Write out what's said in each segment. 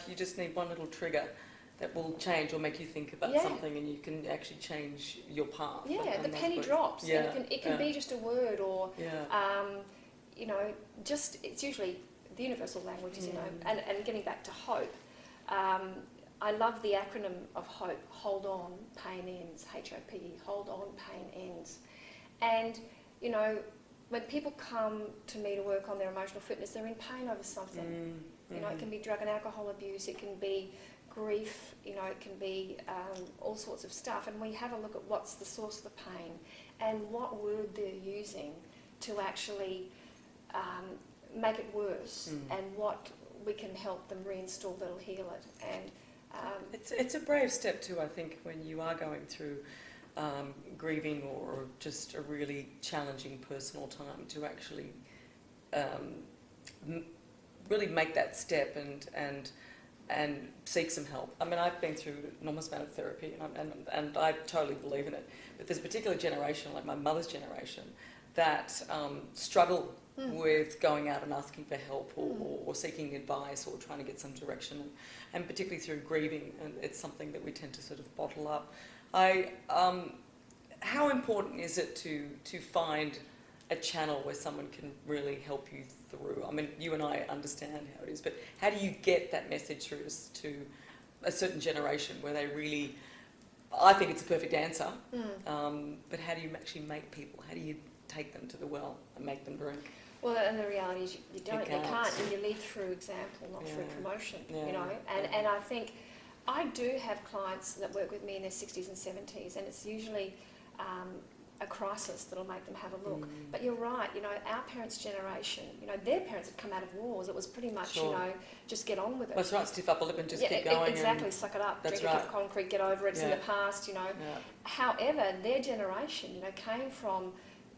life, you just need one little trigger that will change or make you think about something, and you can actually change your path. Yeah, and the penny drops. Yeah, and it can be just a word, or you know, just it's usually the universal languages, you know. And getting back to hope, I love the acronym of hope. Hold on, pain ends. HOPE. Hold on, pain ends. And you know, when people come to me to work on their emotional fitness, they're in pain over something. You know, it can be drug and alcohol abuse. It can be grief, you know, it can be all sorts of stuff, and we have a look at what's the source of the pain and what word they're using to actually make it worse, and what we can help them reinstall that'll heal it. And it's a brave step too, I think, when you are going through grieving or just a really challenging personal time, to actually really make that step and seek some help. I mean, I've been through an enormous amount of therapy, and I totally believe in it. But there's a particular generation, like my mother's generation, that struggle with going out and asking for help, or seeking advice, or trying to get some direction, and particularly through grieving. And it's something that we tend to sort of bottle up. How important is it to find a channel where someone can really help you through? I mean, you and I understand how it is, but how do you get that message through to a certain generation where they really, I think it's a perfect answer, but how do you actually make people, how do you take them to the well and make them drink? Well, and the reality is you can't, and you lead through example, not through promotion, you know. And I think I do have clients that work with me in their 60s and 70s, and it's usually a crisis that'll make them have a look. But you're right, you know, our parents' generation, you know, their parents had come out of wars. It was pretty much, you know, just get on with it. That's right, stiff upper lip and just keep going. Exactly, suck it up, drink a cup of concrete, get over it, it's in the past, you know. However, their generation, you know, came from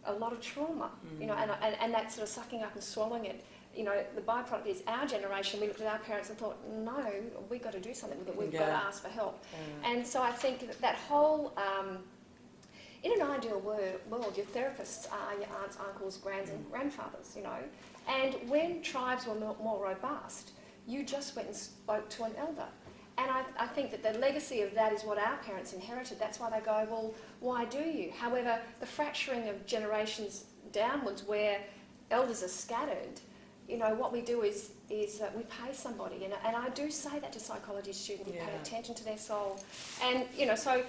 a lot of trauma, you know, and that sort of sucking up and swallowing it. You know, the byproduct is our generation, we looked at our parents and thought, no, we've got to do something with it, we've got to ask for help. And so I think that whole... in an ideal world, your therapists are your aunts, uncles, grands and grandfathers, you know. And when tribes were more robust, you just went and spoke to an elder. And I think that the legacy of that is what our parents inherited. That's why they go, well, why do you? However, the fracturing of generations downwards where elders are scattered, you know, what we do is we pay somebody. And I do say that to psychology students, we pay attention to their soul. And, you know, so...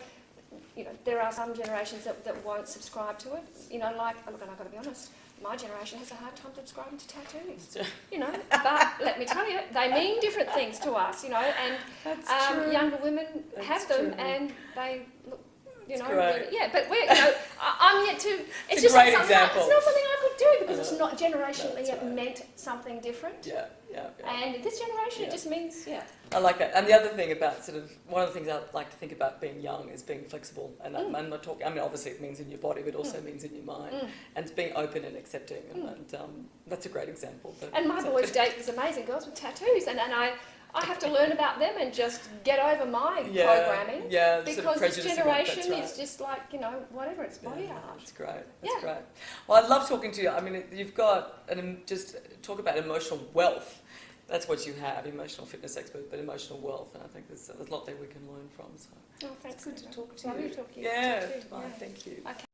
You know, there are some generations that won't subscribe to it. You know, like, look, and I've got to be honest, my generation has a hard time subscribing to tattoos. You know, but let me tell you, they mean different things to us, you know, and younger women have them and they look, you know, really, but we're, you know, I'm yet to, it's just not something, it's not something I could do because it's not generationally meant something different. And this generation, it just means, I like that. And the other thing about sort of, one of the things I like to think about being young is being flexible. And I'm not talking, I mean, obviously it means in your body, but it also means in your mind. And it's being open and accepting. And that's a great example. And my boys date these amazing girls with tattoos. And I have to learn about them and just get over my programming. Because sort of this generation is just like, you know, whatever, it's body art. That's great. That's great. Well, I love talking to you. I mean, you've got, just talk about emotional wealth. That's what you have, emotional fitness expert, but emotional wealth. And I think there's a lot there we can learn from. So thanks. it's good to talk to you. Lovely to talk to you. Yeah, thank you. Okay.